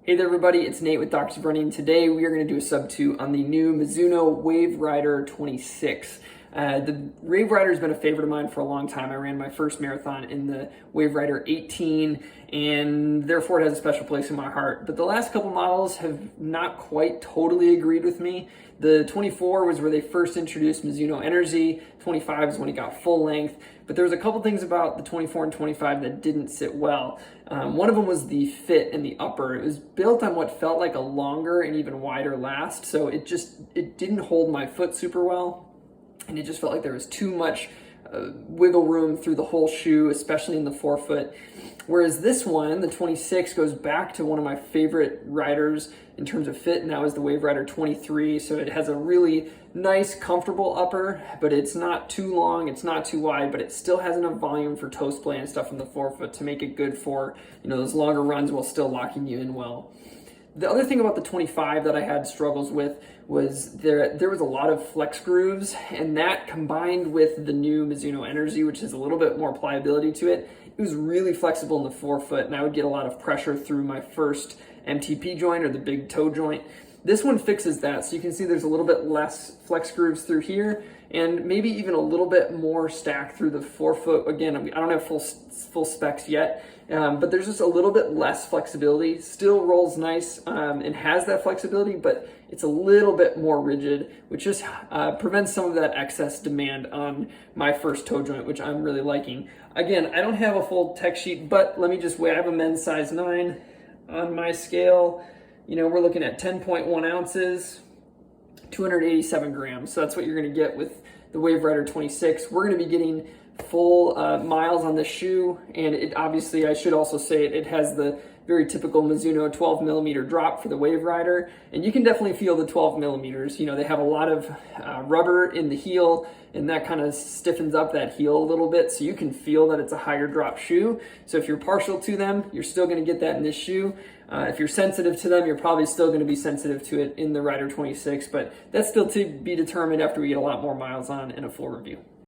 Hey there everybody, it's Nate with Doctors of Running, and today we are going to do a sub 2 on the new Mizuno Wave Rider 26. The Wave Rider has been a favorite of mine for a long time. I ran my first marathon in the Wave Rider 18 and therefore it has a special place in my heart. But the last couple models have not quite totally agreed with me. The 24 was where they first introduced Mizuno Energy, 25 is when it got full length, but there was a couple things about the 24 and 25 that didn't sit well. One of them was the fit in the upper. It was built on what felt like a longer and even wider last, so it didn't hold my foot super well, and it just felt like there was too much wiggle room through the whole shoe, especially in the forefoot. Whereas this one, the 26, goes back to one of my favorite riders in terms of fit, and that was the Wave Rider 23. So it has a really nice, comfortable upper, but it's not too long, it's not too wide, but it still has enough volume for toe splay and stuff in the forefoot to make it good for, those longer runs while still locking you in well. The other thing about the 25 that I had struggles with was there was a lot of flex grooves, and that combined with the new Mizuno Energy, which has a little bit more pliability to it, it was really flexible in the forefoot, and I would get a lot of pressure through my first MTP joint or the big toe joint. This one fixes that, so you can see there's a little bit less flex grooves through here, and maybe even a little bit more stack through the forefoot. Again, I don't have full specs yet, but there's just a little bit less flexibility. Still rolls nice and has that flexibility, but it's a little bit more rigid, which just prevents some of that excess demand on my first toe joint, which I'm really liking. Again, I don't have a full tech sheet, but let me just weigh. I have a men's size 9 on my scale. We're looking at 10.1 ounces, 287 grams. So that's what you're going to get with the Wave Rider 26. We're going to be getting full miles on this shoe, and it obviously, I should also say it has the very typical Mizuno 12 millimeter drop for the Wave Rider, and you can definitely feel the 12 millimeters. They have a lot of rubber in the heel, and that kind of stiffens up that heel a little bit, so you can feel that it's a higher drop shoe. So if you're partial to them, you're still going to get that in this shoe. If you're sensitive to them, you're probably still going to be sensitive to it in the Rider 26, but that's still to be determined after we get a lot more miles on in a full review.